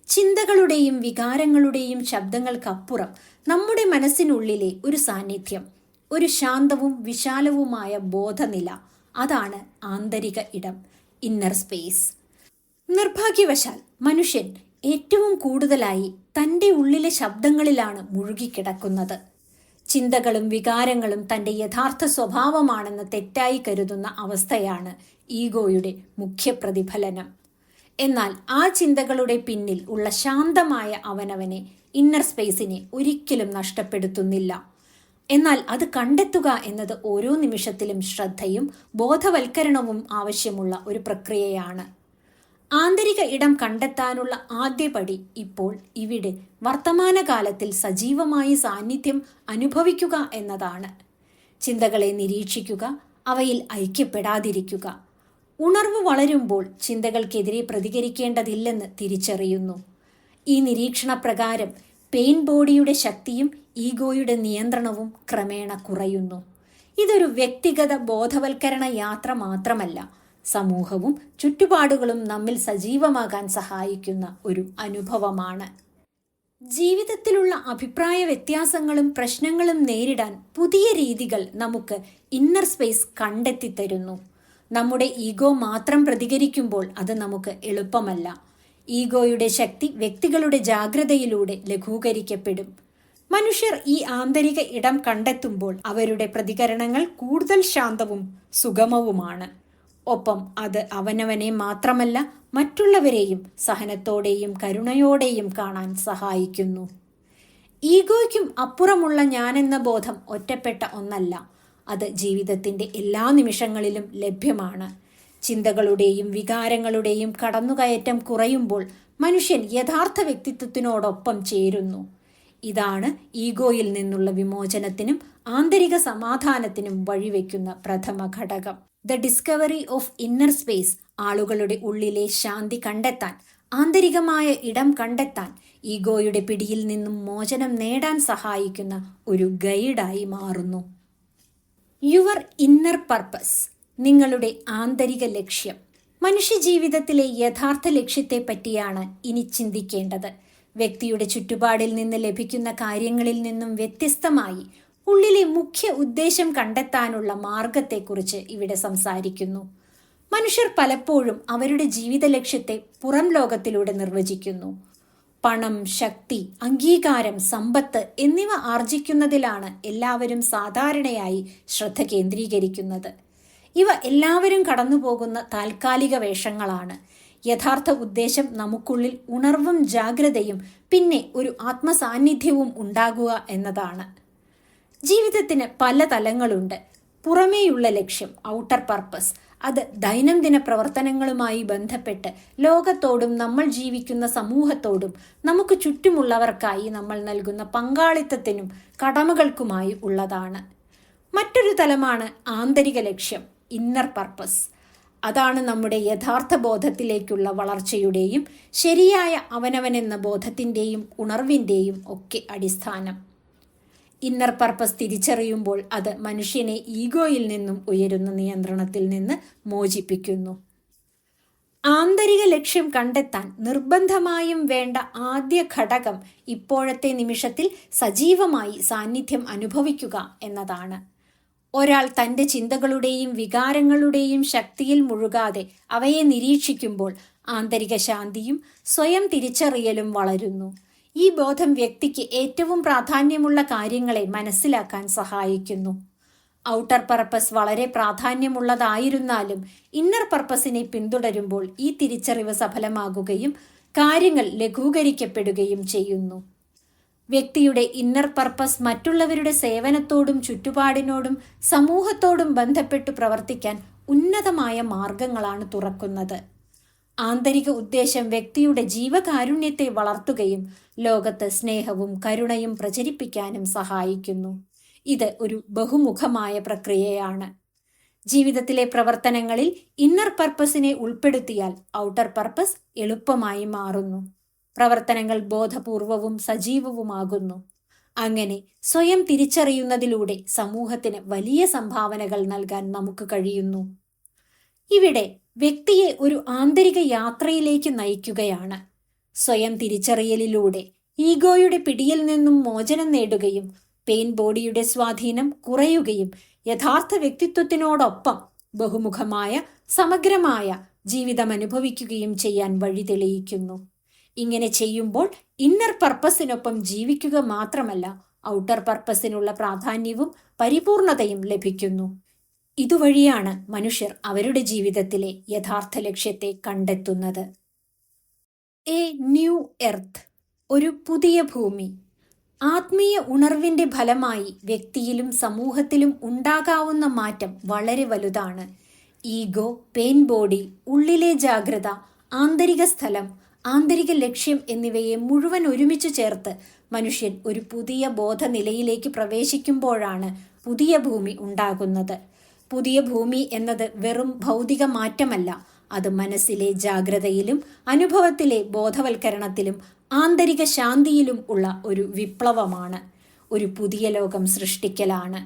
ചിന്തകളുടെയും വികാരങ്ങളുടെയും ശബ്ദങ്ങൾക്കപ്പുറം നമ്മുടെ മനസ്സിനുള്ളിലെ ഒരു സാന്നിധ്യം, ഒരു ശാന്തവും വിശാലവുമായ ബോധനില, അതാണ് ആന്തരിക ഇടം, ഇന്നർ സ്പേസ്. നിർഭാഗ്യവശാൽ മനുഷ്യൻ ഏറ്റവും കൂടുതലായി തൻ്റെ ഉള്ളിലെ ശബ്ദങ്ങളിലാണ് മുഴുകിക്കിടക്കുന്നത്. ചിന്തകളും വികാരങ്ങളും തൻ്റെ യഥാർത്ഥ സ്വഭാവമാണെന്ന് തെറ്റായി കരുതുന്ന അവസ്ഥയാണ് ഈഗോയുടെ മുഖ്യ പ്രതിഫലനം. എന്നാൽ ആ ചിന്തകളുടെ പിന്നിൽ ഉള്ള ശാന്തമായ അവനവനെ, ഇന്നർ സ്പേസിനെ ഒരിക്കലും നഷ്ടപ്പെടുത്തുന്നില്ല. എന്നാൽ അത് കണ്ടെത്തുക എന്നത് ഓരോ നിമിഷത്തിലും ശ്രദ്ധയും ബോധവൽക്കരണവും ആവശ്യമുള്ള ഒരു പ്രക്രിയയാണ്. ആന്തരിക ഇടം കണ്ടെത്താനുള്ള ആദ്യപടി ഇപ്പോൾ ഇവിടെ വർത്തമാനകാലത്തിൽ സജീവമായി സാന്നിധ്യം അനുഭവിക്കുക എന്നതാണ്. ചിന്തകളെ നിരീക്ഷിക്കുക, അവയിൽ ഐക്യപ്പെടാതിരിക്കുക. ഉണർവ് വളരുമ്പോൾ ചിന്തകൾക്കെതിരെ പ്രതികരിക്കേണ്ടതില്ലെന്ന് തിരിച്ചറിയുന്നു. ഈ നിരീക്ഷണ പ്രകാരം പെയിൻ ബോഡിയുടെ ശക്തിയും ഈഗോയുടെ നിയന്ത്രണവും ക്രമേണ കുറയുന്നു. ഇതൊരു വ്യക്തിഗത ബോധവൽക്കരണ യാത്ര മാത്രമല്ല, സമൂഹവും ചുറ്റുപാടുകളും നമ്മിൽ സജീവമാകാൻ സഹായിക്കുന്ന ഒരു അനുഭവമാണ്. ജീവിതത്തിലുള്ള അഭിപ്രായ വ്യത്യാസങ്ങളും പ്രശ്നങ്ങളും നേരിടാൻ പുതിയ രീതികൾ നമുക്ക് ഇന്നർ സ്പേസ് കണ്ടെത്തിത്തരുന്നു. നമ്മുടെ ഈഗോ മാത്രം പ്രതികരിക്കുമ്പോൾ അത് നമുക്ക് എളുപ്പമല്ല. ഈഗോയുടെ ശക്തി വ്യക്തികളുടെ ജാഗ്രതയിലൂടെ ലഘൂകരിക്കപ്പെടും. മനുഷ്യർ ഈ ആന്തരിക ഇടം കണ്ടെത്തുമ്പോൾ അവരുടെ പ്രതികരണങ്ങൾ കൂടുതൽ ശാന്തവും സുഗമവുമാണ്. ഒപ്പം അത് അവനവനെ മാത്രമല്ല മറ്റുള്ളവരെയും സഹനത്തോടെയും കരുണയോടെയും കാണാൻ സഹായിക്കുന്നു. ഈഗോയ്ക്കും അപ്പുറമുള്ള ഞാനെന്ന ബോധം ഒറ്റപ്പെട്ട ഒന്നല്ല. അത് ജീവിതത്തിൻ്റെ എല്ലാ നിമിഷങ്ങളിലും ലഭ്യമാണ്. ചിന്തകളുടെയും വികാരങ്ങളുടെയും കടന്നുകയറ്റം കുറയുമ്പോൾ മനുഷ്യൻ യഥാർത്ഥ വ്യക്തിത്വത്തിനോടൊപ്പം ചേരുന്നു. ഇതാണ് ഈഗോയിൽ നിന്നുള്ള വിമോചനത്തിനും ആന്തരിക സമാധാനത്തിനും വഴിവെക്കുന്ന പ്രഥമ ഘടകം. The discovery of inner space ആളുകളുടെ ഉള്ളിലെ ശാന്തി കണ്ടെത്താൻ, ആന്തരികമായ ഇടം കണ്ടെത്താൻ, ഈഗോയുടെ പിടിയിൽ നിന്നും മോചനം നേടാൻ സഹായിക്കുന്ന ഒരു ഗൈഡായി മാറുന്നു. യുവർ ഇന്നർ പർപ്പസ്, നിങ്ങളുടെ ആന്തരിക ലക്ഷ്യം. മനുഷ്യജീവിതത്തിലെ യഥാർത്ഥ ലക്ഷ്യത്തെ പറ്റിയാണ് ഇനി ചിന്തിക്കേണ്ടത്. വ്യക്തിയുടെ ചുറ്റുപാടിൽ നിന്ന് ലഭിക്കുന്ന കാര്യങ്ങളിൽ നിന്നും വ്യത്യസ്തമായി ഉള്ളിലെ മുഖ്യ ഉദ്ദേശം കണ്ടെത്താനുള്ള മാർഗത്തെക്കുറിച്ച് ഇവിടെ സംസാരിക്കുന്നു. മനുഷ്യർ പലപ്പോഴും അവരുടെ ജീവിത ലക്ഷ്യത്തെ പുറം ലോകത്തിലൂടെ നിർവചിക്കുന്നു. പണം, ശക്തി, അംഗീകാരം, സമ്പത്ത് എന്നിവ ആർജിക്കുന്നതിലാണ് എല്ലാവരും സാധാരണയായി ശ്രദ്ധ കേന്ദ്രീകരിക്കുന്നത്. ഇവ എല്ലാവരും കടന്നുപോകുന്ന താൽക്കാലിക വേഷങ്ങളാണ്. യഥാർത്ഥ ഉദ്ദേശം നമുക്കുള്ളിൽ ഉണർവും ജാഗ്രതയും പിന്നെ ഒരു ആത്മസാന്നിധ്യവും ഉണ്ടാകുക എന്നതാണ്. ജീവിതത്തിന് പല തലങ്ങളുണ്ട്. പുറമേയുള്ള ലക്ഷ്യം, ഔട്ടർ പർപ്പസ്, അത് ദൈനംദിന പ്രവർത്തനങ്ങളുമായി ബന്ധപ്പെട്ട് ലോകത്തോടും നമ്മൾ ജീവിക്കുന്ന സമൂഹത്തോടും നമുക്ക് ചുറ്റുമുള്ളവർക്കായി നമ്മൾ നൽകുന്ന പങ്കാളിത്തത്തിനും കടമകൾക്കുമായി ഉള്ളതാണ്. മറ്റൊരു തലമാണ് ആന്തരിക ലക്ഷ്യം, ഇന്നർ പർപ്പസ്. അതാണ് നമ്മുടെ യഥാർത്ഥ ബോധത്തിലേക്കുള്ള വളർച്ചയുടെയും ശരിയായ അവനവനെന്ന ബോധത്തിൻ്റെയും ഉണർവിൻ്റെയും ഒക്കെ അടിസ്ഥാനം. ഇന്നർ പർപ്പസ് തിരിച്ചറിയുമ്പോൾ അത് മനുഷ്യനെ ഈഗോയിൽ നിന്നും ഉയരുന്ന നിയന്ത്രണത്തിൽ നിന്ന് മോചിപ്പിക്കുന്നു. ആന്തരിക ലക്ഷ്യം കണ്ടെത്താൻ നിർബന്ധമായും വേണ്ട ആദ്യ ഘടകം ഇപ്പോഴത്തെ നിമിഷത്തിൽ സജീവമായി സാന്നിധ്യം അനുഭവിക്കുക എന്നതാണ്. ഒരാൾ തൻ്റെ ചിന്തകളുടെയും വികാരങ്ങളുടെയും ശക്തിയിൽ മുഴുകാതെ അവയെ നിരീക്ഷിക്കുമ്പോൾ ആന്തരിക ശാന്തിയും സ്വയം തിരിച്ചറിയലും വളരുന്നു. ഈ ബോധം വ്യക്തിക്ക് ഏറ്റവും പ്രാധാന്യമുള്ള കാര്യങ്ങളെ മനസ്സിലാക്കാൻ സഹായിക്കുന്നു. ഔട്ടർ പർപ്പസ് വളരെ പ്രാധാന്യമുള്ളതായിരുന്നാലും ഇന്നർ പർപ്പസിനെ പിന്തുടരുമ്പോൾ ഈ തിരിച്ചറിവ് സഫലമാകുകയും കാര്യങ്ങൾ ലഘൂകരിക്കപ്പെടുകയും ചെയ്യുന്നു. വ്യക്തിയുടെ ഇന്നർ പർപ്പസ് മറ്റുള്ളവരുടെ സേവനത്തോടും ചുറ്റുപാടിനോടും സമൂഹത്തോടും ബന്ധപ്പെട്ടു പ്രവർത്തിക്കാൻ ഉന്നതമായ മാർഗങ്ങളാണ് തുറക്കുന്നത്. ആന്തരിക ഉദ്ദേശം വ്യക്തിയുടെ ജീവകാരുണ്യത്തെ വളർത്തുകയും ലോകത്ത് സ്നേഹവും കരുണയും പ്രചരിപ്പിക്കാനും സഹായിക്കുന്നു. ഇത് ഒരു ബഹുമുഖമായ പ്രക്രിയയാണ്. ജീവിതത്തിലെ പ്രവർത്തനങ്ങളിൽ ഇന്നർ പർപ്പസിനെ ഉൾപ്പെടുത്തിയാൽ ഔട്ടർ പർപ്പസ് എളുപ്പമായി മാറുന്നു. പ്രവർത്തനങ്ങൾ ബോധപൂർവവും സജീവവുമാകുന്നു. അങ്ങനെ സ്വയം തിരിച്ചറിയുന്നതിലൂടെ സമൂഹത്തിന് വലിയ സംഭാവനകൾ നൽകാൻ നമുക്ക് കഴിയുന്നു. ഇവിടെ വ്യക്തിയെ ഒരു ആന്തരിക യാത്രയിലേക്ക് നയിക്കുകയാണ്. സ്വയം തിരിച്ചറിയലിലൂടെ ഈഗോയുടെ പിടിയിൽ നിന്നും മോചനം നേടുകയും പെയിൻ ബോഡിയുടെ സ്വാധീനം കുറയുകയും യഥാർത്ഥ വ്യക്തിത്വത്തിനോടൊപ്പം ബഹുമുഖമായ സമഗ്രമായ ജീവിതം അനുഭവിക്കുകയും ചെയ്യാൻ വഴി തെളിയിക്കുന്നു. ഇങ്ങനെ ചെയ്യുമ്പോൾ ഇന്നർ പർപ്പസിനൊപ്പം ജീവിക്കുക മാത്രമല്ല, ഔട്ടർ പർപ്പസിനുള്ള പ്രാധാന്യവും പരിപൂർണതയും ലഭിക്കുന്നു. ഇതുവഴിയാണ് മനുഷ്യർ അവരുടെ ജീവിതത്തിലെ യഥാർത്ഥ ലക്ഷ്യത്തെ കണ്ടെത്തുന്നത്. എ ന്യൂ എർത്ത്, ഒരു പുതിയ ഭൂമി. ആത്മീയ ഉണർവിന്റെ ഫലമായി വ്യക്തിയിലും സമൂഹത്തിലും ഉണ്ടാകാവുന്ന മാറ്റം വളരെ വലുതാണ്. ഈഗോ, പെയിൻ ബോഡി, ഉള്ളിലെ ജാഗ്രത, ആന്തരിക സ്ഥലം, ആന്തരിക ലക്ഷ്യം എന്നിവയെ മുഴുവൻ ഒരുമിച്ച് ചേർത്ത് മനുഷ്യൻ ഒരു പുതിയ ബോധനിലയിലേക്ക് പ്രവേശിക്കുമ്പോഴാണ് പുതിയ ഭൂമി ഉണ്ടാകുന്നത്. പുതിയ ഭൂമി എന്നത് വെറും ഭൗതിക മാറ്റമല്ല, അത് മനസ്സിലെ ജാഗ്രതയിലും അനുഭവത്തിലെ ബോധവൽക്കരണത്തിലും ആന്തരിക ശാന്തിയിലും ഉള്ള ഒരു വിപ്ലവമാണ്. ഒരു പുതിയ ലോകം സൃഷ്ടിക്കലാണ്.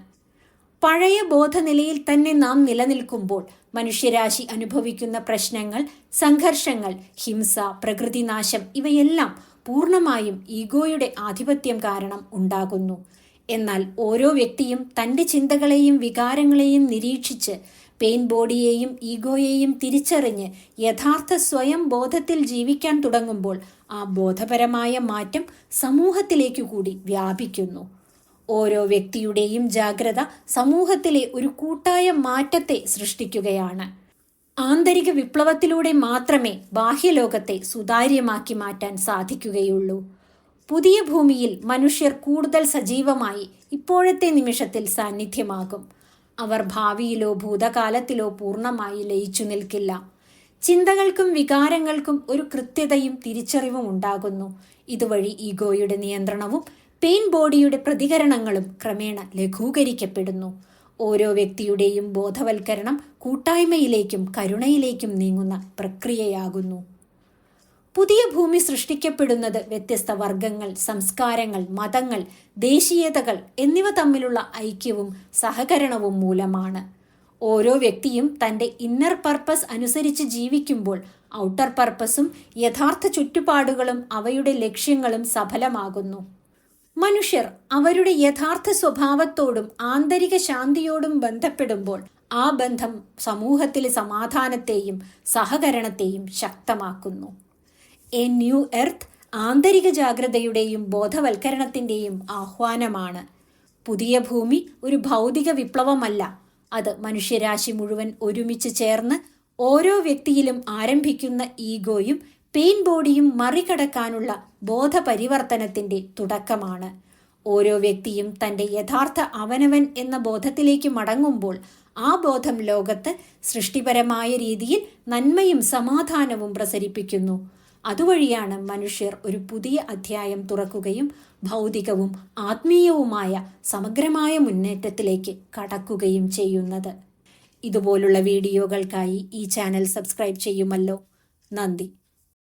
പഴയ ബോധനിലയിൽ തന്നെ നാം നിലനിൽക്കുമ്പോൾ മനുഷ്യരാശി അനുഭവിക്കുന്ന പ്രശ്നങ്ങൾ, സംഘർഷങ്ങൾ, ഹിംസ, പ്രകൃതിനാശം ഇവയെല്ലാം പൂർണ്ണമായും ഈഗോയുടെ ആധിപത്യം കാരണം ഉണ്ടാകുന്നു. എന്നാൽ ഓരോ വ്യക്തിയും തൻ്റെ ചിന്തകളെയും വികാരങ്ങളെയും നിരീക്ഷിച്ച് പെയിൻ ബോഡിയെയും ഈഗോയെയും തിരിച്ചറിഞ്ഞ് യഥാർത്ഥ സ്വയം ബോധത്തിൽ ജീവിക്കാൻ തുടങ്ങുമ്പോൾ ആ ബോധപരമായ മാറ്റം സമൂഹത്തിലേക്കു കൂടി വ്യാപിക്കുന്നു. ഓരോ വ്യക്തിയുടെയും ജാഗ്രത സമൂഹത്തിലെ ഒരു കൂട്ടായ മാറ്റത്തെ സൃഷ്ടിക്കുകയാണ്. ആന്തരിക വിപ്ലവത്തിലൂടെ മാത്രമേ ബാഹ്യലോകത്തെ സുതാര്യമാക്കി മാറ്റാൻ സാധിക്കുകയുള്ളൂ. പുതിയ ഭൂമിയിൽ മനുഷ്യർ കൂടുതൽ സജീവമായി ഇപ്പോഴത്തെ നിമിഷത്തിൽ സാന്നിധ്യമാകും. അവർ ഭാവിയിലോ ഭൂതകാലത്തിലോ പൂർണ്ണമായി ലയിച്ചു നിൽക്കില്ല. ചിന്തകൾക്കും വികാരങ്ങൾക്കും ഒരു കൃത്യതയും തിരിച്ചറിവും ഉണ്ടാകുന്നു. ഇതുവഴി ഈഗോയുടെ നിയന്ത്രണവും പെയിൻ ബോഡിയുടെ പ്രതികരണങ്ങളും ക്രമേണ ലഘൂകരിക്കപ്പെടുന്നു. ഓരോ വ്യക്തിയുടെയും ബോധവൽക്കരണം കൂട്ടായ്മയിലേക്കും കരുണയിലേക്കും നീങ്ങുന്ന പ്രക്രിയയാകുന്നു. പുതിയ ഭൂമി സൃഷ്ടിക്കപ്പെടുന്നത് വ്യത്യസ്ത വർഗങ്ങൾ, സംസ്കാരങ്ങൾ, മതങ്ങൾ, ദേശീയതകൾ എന്നിവ തമ്മിലുള്ള ഐക്യവും സഹകരണവും മൂലമാണ്. ഓരോ വ്യക്തിയും തൻ്റെ ഇന്നർ പർപ്പസ് അനുസരിച്ച് ജീവിക്കുമ്പോൾ ഔട്ടർ പർപ്പസും യഥാർത്ഥ ചുറ്റുപാടുകളും അവയുടെ ലക്ഷ്യങ്ങളും സഫലമാകുന്നു. മനുഷ്യർ അവരുടെ യഥാർത്ഥ സ്വഭാവത്തോടും ആന്തരിക ശാന്തിയോടും ബന്ധപ്പെടുമ്പോൾ ആ ബന്ധം സമൂഹത്തിലെ സമാധാനത്തെയും സഹകരണത്തെയും ശക്തമാക്കുന്നു. എ ന്യൂ എർത്ത് ആന്തരിക ജാഗ്രതയുടെയും ബോധവൽക്കരണത്തിൻ്റെയും ആഹ്വാനമാണ്. പുതിയ ഭൂമി ഒരു ഭൗതിക വിപ്ലവമല്ല, അത് മനുഷ്യരാശി മുഴുവൻ ഒരുമിച്ച് ചേർന്ന് ഓരോ വ്യക്തിയിലും ആരംഭിക്കുന്ന ഈഗോയും പെയിൻ ബോഡിയും മറികടക്കാനുള്ള ബോധപരിവർത്തനത്തിൻ്റെ തുടക്കമാണ്. ഓരോ വ്യക്തിയും തൻ്റെ യഥാർത്ഥ അവനവൻ എന്ന ബോധത്തിലേക്ക് മടങ്ങുമ്പോൾ ആ ബോധം ലോകത്ത് സൃഷ്ടിപരമായ രീതിയിൽ നന്മയും സമാധാനവും പ്രസരിപ്പിക്കുന്നു. അതുവഴിയാണ് മനുഷ്യർ ഒരു പുതിയ അധ്യായം തുറക്കുകയും ഭൗതികവും ആത്മീയവുമായ സമഗ്രമായ മുന്നേറ്റത്തിലേക്ക് കടക്കുകയും ചെയ്യുന്നത്. ഇതുപോലുള്ള വീഡിയോകൾക്കായി ഈ ചാനൽ സബ്സ്ക്രൈബ് ചെയ്യുമല്ലോ. നന്ദി.